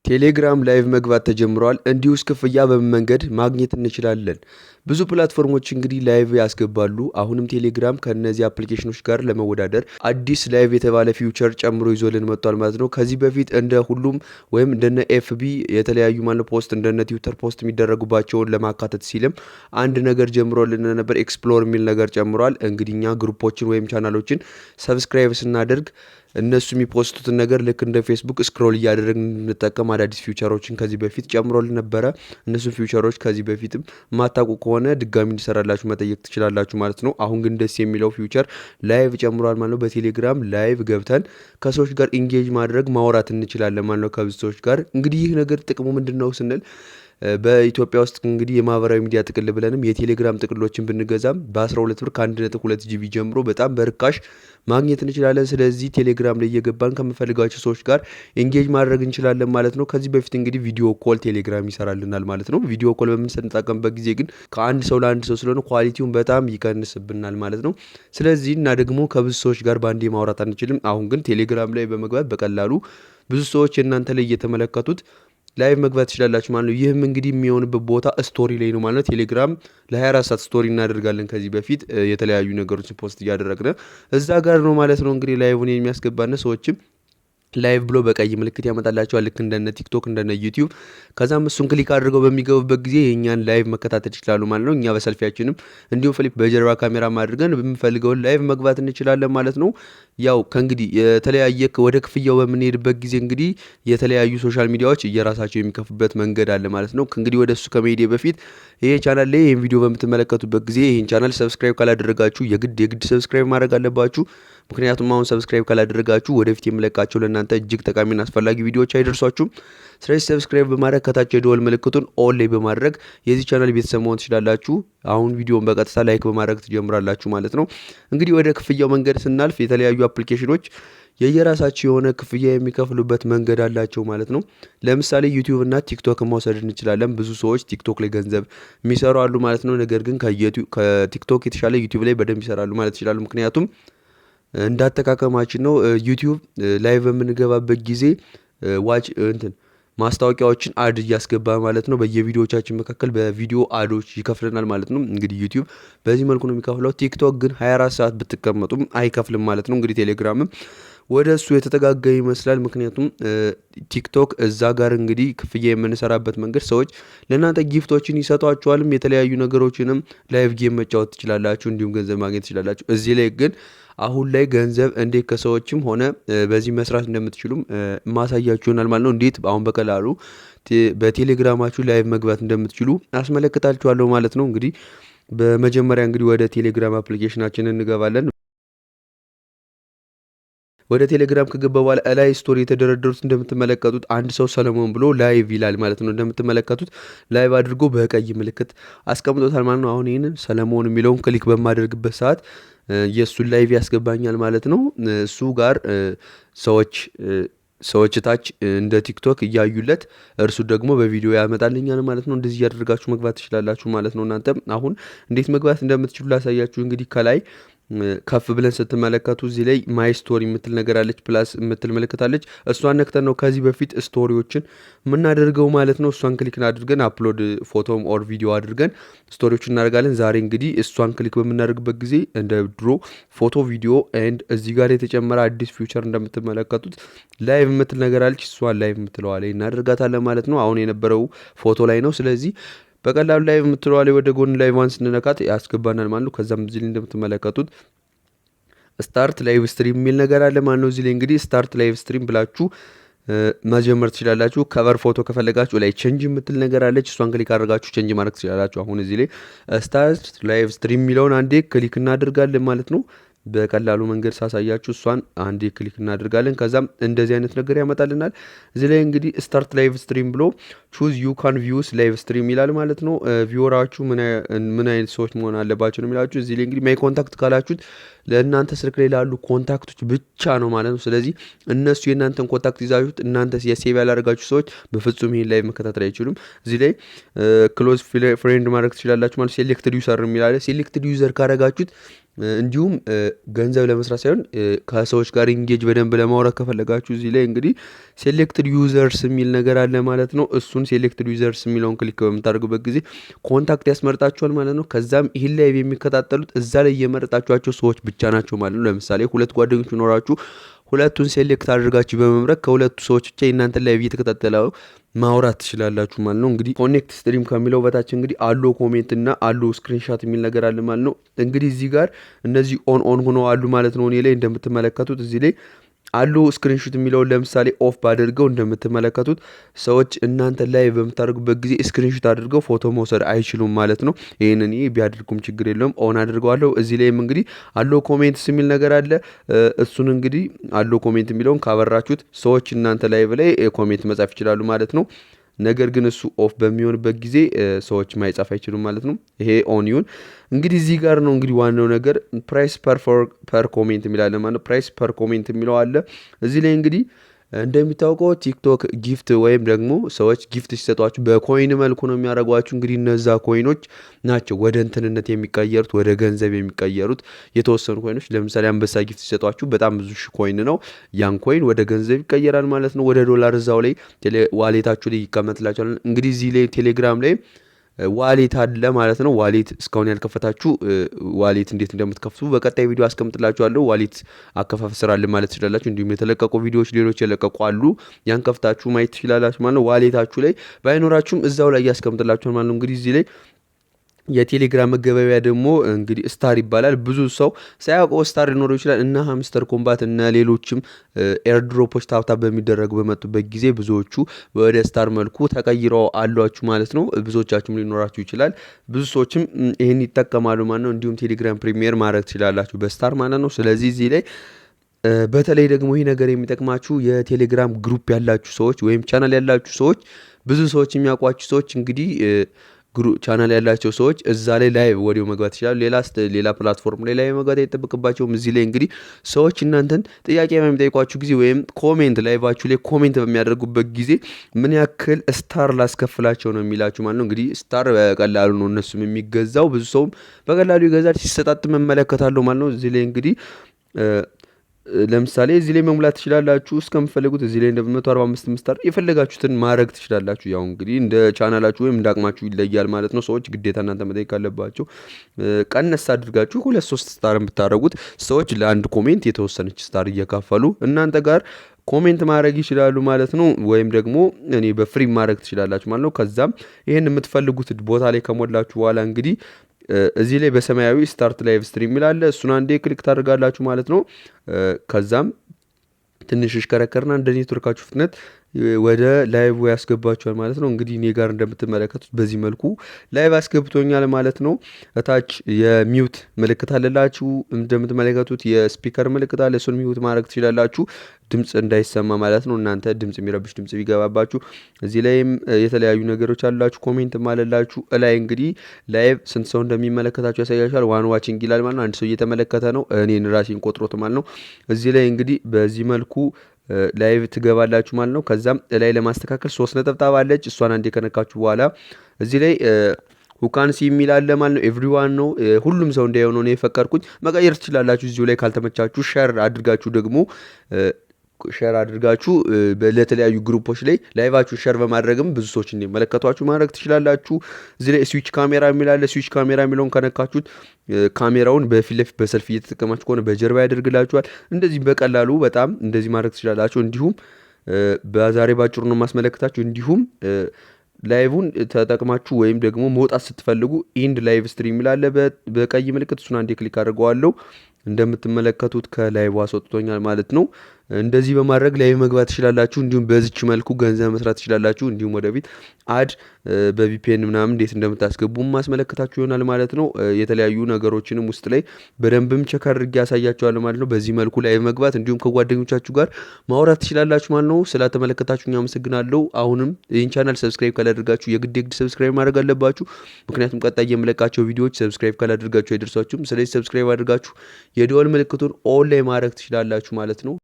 ቴሌግራም ላይቭ መግባት ተጀምሯል። እንዲሁስ ክፍያ በምን መንገድ ማግኘት እንችላለን? ብዙ ፕላትፎርሞች እንግዲህ ላይቭ ያስገባሉ። አሁንም ቴሌግራም ከነዚህ አፕሊኬሽኖች ጋር ለመወዳደር አዲስ ላይቭ የተባለ ፊውቸር ጨምሮ ይዞልን መጥቷል ማለት ነው። ከዚህ በፊት እንደ ሁሉም ወይም እንደነ ኤፍቢ የተለያዩ ማለት ፖስት እንደነ ትዊተር ፖስት የሚደረጉባቸውን ለማካተት ሲልም አንድ ነገር ጀምሮልን ነበር። ኤክስፕሎር የሚል ነገር ጨምሯል። እንግዲህ እኛ ግሩፖችን ወይም ቻናሎችን ሰብስክራይብ ስናደርግ እነሱ የሚፖስቱትን ነገር ልክ እንደ ፌስቡክ ስክሮል እያደረግን እንጠቀም አዳዲስ ፊውቸሮችን ከዚህ በፊት ጨምሮልን ነበረ። እነሱ ፊውቸሮች ከዚህ በፊትም ማታውቁ ከሆነ ድጋሚ እንዲሰራላችሁ መጠየቅ ትችላላችሁ ማለት ነው። አሁን ግን ደስ የሚለው ፊውቸር ላይቭ ጨምሯል ማለት ነው። በቴሌግራም ላይቭ ገብተን ከሰዎች ጋር ኢንጌጅ ማድረግ ማውራት እንችላለን ማለት ነው። ከብዙ ሰዎች ጋር እንግዲህ ይህ ነገር ጥቅሙ ምንድነው ስንል በኢትዮጵያ ውስጥ እንግዲህ የማህበራዊ ሚዲያ ጥቅል ብለንም የቴሌግራም ጥቅሎችን ብንገዛም በ12 ብር ከ1.2 ጂቢ ጀምሮ በጣም በርካሽ ማግኘት እንችላለን። ስለዚህ ቴሌግራም ላይ እየገባን ከምፈልጋቸው ሰዎች ጋር ኢንጌጅ ማድረግ እንችላለን ማለት ነው። ከዚህ በፊት እንግዲህ ቪዲዮ ኮል ቴሌግራም ይሰራልናል ማለት ነው። ቪዲዮ ኮል በምንጠቀምበት ጊዜ ግን ከአንድ ሰው ለአንድ ሰው ስለሆነ ኳሊቲውን በጣም ይቀንስብናል ማለት ነው። ስለዚህ እና ደግሞ ከብዙ ሰዎች ጋር በአንዴ ማውራት አንችልም። አሁን ግን ቴሌግራም ላይ በመግባት በቀላሉ ብዙ ሰዎች እናንተ ላይ እየተመለከቱት ላይቭ መግባት ትችላላችሁ ማለት ነው። ይህም እንግዲህ የሚሆንበት ቦታ ስቶሪ ላይ ነው ማለት ነው። ቴሌግራም ለ24 ሰዓት ስቶሪ እናደርጋለን። ከዚህ በፊት የተለያዩ ነገሮችን ፖስት እያደረግን እዛ ጋር ነው ማለት ነው። እንግዲህ ላይቭን የሚያስገባነ ሰዎችም ላይቭ ብሎ በቀይ ምልክት ያመጣላቸዋል ልክ እንደነ ቲክቶክ እንደነ ዩቲዩብ። ከዛም እሱን ክሊክ አድርገው በሚገቡበት ጊዜ የኛን ላይቭ መከታተል ይችላሉ ማለት ነው። እኛ በሰልፊያችንም እንዲሁም ፍሊፕ በጀርባ ካሜራ አድርገን በምንፈልገውን ላይቭ መግባት እንችላለን ማለት ነው። ያው ከእንግዲህ የተለያየ ወደ ክፍያው በምንሄድበት ጊዜ እንግዲህ የተለያዩ ሶሻል ሚዲያዎች እየራሳቸው የሚከፍሉበት መንገድ አለ ማለት ነው። እንግዲህ ወደ እሱ ከመሄዴ በፊት ይሄ ቻናል ላይ ይሄን ቪዲዮ በምትመለከቱበት ጊዜ ይሄን ቻናል ሰብስክራይብ ካላደረጋችሁ የግድ ሰብስክራይብ ማድረግ አለባችሁ። ምክንያቱም አሁን ሰብስክራይብ ካላደረጋችሁ ወደፊት የምለቃቸው ለእናንተ እጅግ ጠቃሚና አስፈላጊ ቪዲዮዎች አይደርሷችሁም። ስለዚህ ሰብስክራይብ በማድረግ ከታች የደወል ምልክቱን ኦል ላይ በማድረግ የዚህ ቻናል ቤተሰብ መሆን ትችላላችሁ። አሁን ቪዲዮን በቀጥታ ላይክ በማድረግ ትጀምራላችሁ ማለት ነው። እንግዲህ ወደ ክፍያው መንገድ ስናልፍ የተለያዩ አፕሊኬሽኖች የየራሳቸው የሆነ ክፍያ የሚከፍሉበት መንገድ አላቸው ማለት ነው። ለምሳሌ ዩቲዩብ እና ቲክቶክ መውሰድ እንችላለን። ብዙ ሰዎች ቲክቶክ ላይ ገንዘብ የሚሰሩ አሉ ማለት ነው። ነገር ግን ከቲክቶክ የተሻለ ዩቲዩብ ላይ በደንብ ይሰራሉ ማለት ይችላሉ። ምክንያቱም እንዳጠቃቀማችን ነው። ዩቲዩብ ላይቭ በምንገባበት ጊዜ ዋች ማስታወቂያዎችን አድ እያስገባ ማለት ነው። በየቪዲዮዎቻችን መካከል በቪዲዮ አዶች ይከፍለናል ማለት ነው። እንግዲህ ዩቲዩብ በዚህ መልኩ ነው የሚከፍለው። ቲክቶክ ግን 24 ሰዓት ብትቀመጡም አይከፍልም ማለት ነው። እንግዲህ ቴሌግራምም ወደ እሱ የተጠጋጋ ይመስላል። ምክንያቱም ቲክቶክ እዛ ጋር እንግዲህ ክፍያ የምንሰራበት መንገድ ሰዎች ለእናንተ ጊፍቶችን ይሰጧችኋልም የተለያዩ ነገሮችንም ላይቭ ጌም መጫወት ትችላላችሁ፣ እንዲሁም ገንዘብ ማግኘት ትችላላችሁ። እዚህ ላይ ግን አሁን ላይ ገንዘብ እንዴት ከሰዎችም ሆነ በዚህ መስራት እንደምትችሉም ማሳያችሁ ይሆናል ማለት ነው። እንዴት አሁን በቀላሉ በቴሌግራማችሁ ላይቭ መግባት እንደምትችሉ አስመለክታችኋለሁ ማለት ነው። እንግዲህ በመጀመሪያ እንግዲህ ወደ ቴሌግራም አፕሊኬሽናችን እንገባለን። ወደ ቴሌግራም ከገባ በኋላ ላይ ስቶሪ የተደረደሩት እንደምትመለከቱት አንድ ሰው ሰለሞን ብሎ ላይቭ ይላል ማለት ነው። እንደምትመለከቱት ላይቭ አድርጎ በቀይ ምልክት አስቀምጦታል ማለት ነው። አሁን ይህንን ሰለሞን የሚለውን ክሊክ በማደርግበት ሰዓት የእሱን ላይቭ ያስገባኛል ማለት ነው። እሱ ጋር ሰዎች ታች እንደ ቲክቶክ እያዩለት እርሱ ደግሞ በቪዲዮ ያመጣልኛል ማለት ነው። እንደዚህ እያደረጋችሁ መግባት ትችላላችሁ ማለት ነው። እናንተም አሁን እንዴት መግባት እንደምትችሉ ላሳያችሁ። እንግዲህ ከላይ ከፍ ብለን ስትመለከቱ እዚህ ላይ ማይ ስቶሪ የምትል ነገር አለች፣ ፕላስ የምትል ምልክት አለች። እሷን ነክተን ነው ከዚህ በፊት ስቶሪዎችን የምናደርገው ማለት ነው። እሷን ክሊክ አድርገን አፕሎድ ፎቶም ኦር ቪዲዮ አድርገን ስቶሪዎችን እናደርጋለን። ዛሬ እንግዲህ እሷን ክሊክ በምናደርግበት ጊዜ እንደ ድሮ ፎቶ ቪዲዮ ኤንድ እዚህ ጋር የተጨመረ አዲስ ፊውቸር እንደምትመለከቱት ላይቭ የምትል ነገር አለች። እሷን ላይቭ የምትለዋ ላይ እናደርጋታለን ማለት ነው። አሁን የነበረው ፎቶ ላይ ነው። ስለዚህ በቀላሉ ላይቭ የምትለዋ ላይ ወደ ጎን ላይቭ ዋን ስንነካት ያስገባናል ማለት ነው። ከዛም እዚህ ላይ እንደምትመለከቱት ስታርት ላይቭ ስትሪም የሚል ነገር አለ ማለት ነው። እዚህ ላይ እንግዲህ ስታርት ላይቭ ስትሪም ብላችሁ መጀመር ትችላላችሁ። ከቨር ፎቶ ከፈለጋችሁ ላይ ቼንጅ የምትል ነገር አለች። እሷን ክሊክ አድርጋችሁ ቼንጅ ማድረግ ትችላላችሁ። አሁን እዚህ ላይ ስታርት ላይቭ ስትሪም የሚለውን አንዴ ክሊክ እናደርጋለን ማለት ነው። በቀላሉ መንገድ ሳሳያችሁ እሷን አንዴ ክሊክ እናደርጋለን። ከዛም እንደዚህ አይነት ነገር ያመጣልናል። እዚህ ላይ እንግዲህ ስታርት ላይቭ ስትሪም ብሎ ቹዝ ዩ ካን ቪውስ ላይቭ ስትሪም ይላል ማለት ነው። ቪወራችሁ ምን አይነት ሰዎች መሆን አለባቸው ነው የሚላችሁ። እዚህ ላይ እንግዲህ ማይ ኮንታክት ካላችሁት ለእናንተ ስልክ ላይ ላሉ ኮንታክቶች ብቻ ነው ማለት ነው። ስለዚህ እነሱ የእናንተን ኮንታክት ይዛችሁት እናንተ የሴቭ ያላደረጋችሁ ሰዎች በፍጹም ይሄን ላይ መከታተል አይችሉም። እዚህ ላይ ክሎዝ ፍሬንድ ማድረግ ትችላላችሁ ማለት ሴሌክትድ ዩዘር የሚላለ ሴሌክትድ ዩዘር ካረጋችሁት እንዲሁም ገንዘብ ለመስራት ሳይሆን ከሰዎች ጋር ኢንጌጅ በደንብ ለማውራት ከፈለጋችሁ እዚህ ላይ እንግዲህ ሴሌክትድ ዩዘርስ የሚል ነገር አለ ማለት ነው። እሱን ሴሌክትድ ዩዘርስ የሚለውን ክሊክ በምታደርጉበት ጊዜ ኮንታክት ያስመርጣችኋል ማለት ነው። ከዛም ይህን ላይ የሚከታተሉት እዛ ላይ የመረጣችኋቸው ሰዎች ብቻ ናቸው ማለት ነው። ለምሳሌ 2 ጓደኞች ኖራችሁ ሁለቱን ሴሌክት አድርጋችሁ በመምረጥ ከሁለቱ ሰዎች ብቻ የእናንተን ላይቭ እየተከታተለው ማውራት ትችላላችሁ ማለት ነው። እንግዲህ ኮኔክት ስትሪም ከሚለው በታች እንግዲህ አሎ ኮሜንት እና አሎ ስክሪንሻት የሚል ነገር አለ ማለት ነው። እንግዲህ እዚህ ጋር እነዚህ ኦን ሆነው አሉ ማለት ነው። እኔ ላይ እንደምትመለከቱት እዚህ ላይ አሉ ስክሪንሹት የሚለውን ለምሳሌ ኦፍ ባደርገው እንደምትመለከቱት ሰዎች እናንተ ላይ በምታደርጉበት ጊዜ ስክሪንሹት አድርገው ፎቶ መውሰድ አይችሉም ማለት ነው። ይህንን ቢያደርጉም ችግር የለውም። ኦን አድርገዋለሁ። እዚህ ላይም እንግዲህ አሎ ኮሜንትስ የሚል ነገር አለ። እሱን እንግዲህ አሎ ኮሜንት የሚለውን ካበራችሁት ሰዎች እናንተ ላይቭ ላይ ኮሜንት መጻፍ ይችላሉ ማለት ነው። ነገር ግን እሱ ኦፍ በሚሆንበት ጊዜ ሰዎች ማይጻፍ አይችሉም ማለት ነው። ይሄ ኦን ይሁን። እንግዲህ እዚህ ጋር ነው እንግዲህ ዋናው ነገር ፕራይስ ፐር ኮሜንት የሚላለ ማለት ነው። ፕራይስ ፐር ኮሜንት የሚለው አለ። እዚህ ላይ እንግዲህ እንደሚታወቀው ቲክቶክ ጊፍት ወይም ደግሞ ሰዎች ጊፍት ሲሰጧችሁ በኮይን መልኩ ነው የሚያደርጓችሁ። እንግዲህ እነዛ ኮይኖች ናቸው ወደ እንትንነት የሚቀየሩት፣ ወደ ገንዘብ የሚቀየሩት። የተወሰኑ ኮይኖች ለምሳሌ አንበሳ ጊፍት ሲሰጧችሁ በጣም ብዙ ሺህ ኮይን ነው። ያን ኮይን ወደ ገንዘብ ይቀየራል ማለት ነው፣ ወደ ዶላር። እዛው ላይ ዋሌታችሁ ላይ ይቀመጥላችኋል። እንግዲህ እዚህ ላይ ቴሌግራም ላይ ዋሌት አለ ማለት ነው። ዋሌት እስካሁን ያልከፈታችሁ ዋሌት እንዴት እንደምትከፍቱ በቀጣይ ቪዲዮ አስቀምጥላችኋለሁ። ዋሌት አከፋፈት ስራ አለ ማለት ትችላላችሁ። እንዲሁም የተለቀቁ ቪዲዮዎች ሌሎች የለቀቁ አሉ፣ ያን ከፍታችሁ ማየት ትችላላችሁ ማለት ነው። ዋሌታችሁ ላይ ባይኖራችሁም እዛው ላይ ያስቀምጥላችኋል ማለት ነው። እንግዲህ እዚህ ላይ የቴሌግራም መገበያያ ደግሞ እንግዲህ ስታር ይባላል። ብዙ ሰው ሳያውቀው ስታር ሊኖረው ይችላል እና ሃምስተር ኮምባት እና ሌሎችም ኤርድሮፖች ታብታብ በሚደረጉ በመጡበት ጊዜ ብዙዎቹ ወደ ስታር መልኩ ተቀይረው አሏችሁ ማለት ነው። ብዙዎቻችሁም ሊኖራችሁ ይችላል። ብዙ ሰዎችም ይህን ይጠቀማሉ ማለት ነው። እንዲሁም ቴሌግራም ፕሪሚየር ማድረግ ትችላላችሁ በስታር ማለት ነው። ስለዚህ እዚህ ላይ በተለይ ደግሞ ይህ ነገር የሚጠቅማችሁ የቴሌግራም ግሩፕ ያላችሁ ሰዎች ወይም ቻናል ያላችሁ ሰዎች፣ ብዙ ሰዎች የሚያውቋችሁ ሰዎች እንግዲህ ቻናል ያላቸው ሰዎች እዛ ላይ ላይቭ ወዲያው መግባት ይችላሉ። ሌላ ፕላትፎርም ላይ ላይቭ መግባት አይጠበቅባቸውም። እዚህ ላይ እንግዲህ ሰዎች እናንተን ጥያቄ በሚጠይቋችሁ ጊዜ ወይም ኮሜንት ላይቫችሁ ላይ ኮሜንት በሚያደርጉበት ጊዜ ምን ያክል ስታር ላስከፍላቸው ነው የሚላችሁ ማለት ነው። እንግዲህ ስታር በቀላሉ ነው እነሱም የሚገዛው፣ ብዙ ሰውም በቀላሉ ይገዛል። ሲሰጣጥ መመለከታለሁ ማለት ነው። እዚህ ላይ እንግዲህ ለምሳሌ እዚህ ላይ መሙላት ትችላላችሁ እስከምፈልጉት። እዚህ ላይ እንደ 145 ምስታር የፈለጋችሁትን ማድረግ ትችላላችሁ። ያው እንግዲህ እንደ ቻናላችሁ ወይም እንደ አቅማችሁ ይለያል ማለት ነው። ሰዎች ግዴታ እናንተ መጠየቅ ካለባቸው ቀነስ አድርጋችሁ 2-3 ስታር ብታደርጉት ሰዎች ለአንድ ኮሜንት የተወሰነች ስታር እየካፈሉ እናንተ ጋር ኮሜንት ማድረግ ይችላሉ ማለት ነው። ወይም ደግሞ እኔ በፍሪ ማድረግ ትችላላችሁ ማለት ነው። ከዛም ይህን የምትፈልጉት ቦታ ላይ ከሞላችሁ በኋላ እንግዲህ እዚህ ላይ በሰማያዊ ስታርት ላይቭ ስትሪም ይላል። እሱን አንዴ ክሊክ ታደርጋላችሁ ማለት ነው። ከዛም ትንሽ ይሽከረከርና እንደ ኔትወርካችሁ ፍጥነት ወደ ላይቭ ያስገባችኋል ማለት ነው። እንግዲህ እኔ ጋር እንደምትመለከቱት በዚህ መልኩ ላይቭ አስገብቶኛል ማለት ነው። እታች የሚውት ምልክት አለላችሁ እንደምትመለከቱት፣ የስፒከር ምልክት አለ። እሱን ሚውት ማድረግ ትችላላችሁ ድምጽ እንዳይሰማ ማለት ነው። እናንተ ድምጽ የሚረብሽ ድምጽ ቢገባባችሁ። እዚህ ላይም የተለያዩ ነገሮች አላችሁ፣ ኮሜንት ማለላችሁ። እላይ እንግዲህ ላይቭ ስንት ሰው እንደሚመለከታችሁ ያሳያችኋል። ዋን ዋቺንግ ይላል ማለት ነው። አንድ ሰው እየተመለከተ ነው፣ እኔን ራሴን ቆጥሮት ማለት ነው። እዚህ ላይ እንግዲህ በዚህ መልኩ ላይቭ ትገባላችሁ ማለት ነው። ከዛም ላይ ለማስተካከል 3 ነጠብጣብ አለች። እሷን አንዴ ከነካችሁ በኋላ እዚህ ላይ ሁካንሲ የሚል አለ ማለት ነው። ኤቭሪዋን ነው፣ ሁሉም ሰው እንዳይሆነው ነው የፈቀድኩኝ። መቀየር ትችላላችሁ እዚሁ ላይ ካልተመቻችሁ። ሼር አድርጋችሁ ደግሞ ሼር አድርጋችሁ ለተለያዩ ግሩፖች ላይ ላይቫችሁ ሼር በማድረግም ብዙ ሰዎች እንዲመለከቷችሁ ማድረግ ትችላላችሁ። እዚህ ላይ ስዊች ካሜራ የሚል አለ። ስዊች ካሜራ የሚለውን ከነካችሁት ካሜራውን በፊት ለፊት በሰልፍ እየተጠቀማችሁ ከሆነ በጀርባ ያደርግላችኋል። እንደዚህ በቀላሉ በጣም እንደዚህ ማድረግ ትችላላችሁ። እንዲሁም በዛሬ ባጭሩ ነው ማስመለከታችሁ። እንዲሁም ላይቭን ተጠቅማችሁ ወይም ደግሞ መውጣት ስትፈልጉ ኢንድ ላይቭ ስትሪም ይላል በቀይ ምልክት፣ እሱን አንዴ ክሊክ አድርገዋለሁ። እንደምትመለከቱት ከላይቭ አስወጥቶኛል ማለት ነው። እንደዚህ በማድረግ ላይቭ መግባት ትችላላችሁ። እንዲሁም በዚች መልኩ ገንዘብ መስራት ትችላላችሁ። እንዲሁም ወደፊት አድ በቪፒኤን ምናምን እንዴት እንደምታስገቡ ማስመለከታችሁ ይሆናል ማለት ነው። የተለያዩ ነገሮችንም ውስጥ ላይ በደንብም ቸክ አድርጌ ያሳያችኋለሁ ማለት ነው። በዚህ መልኩ ላይቭ መግባት እንዲሁም ከጓደኞቻችሁ ጋር ማውራት ትችላላችሁ ማለት ነው። ስላተመለከታችሁ አመሰግናለሁ። አሁንም ይህን ቻናል ሰብስክራይብ ካላደርጋችሁ የግድ ሰብስክራይብ ማድረግ አለባችሁ። ምክንያቱም ቀጣይ የምለቃቸው ቪዲዮዎች ሰብስክራይብ ካላደርጋችሁ አይደርሷችሁም። ስለዚህ ሰብስክራይብ አድርጋችሁ የደወል ምልክቱን ኦን ላይ ማድረግ ትችላላችሁ ማለት ነው።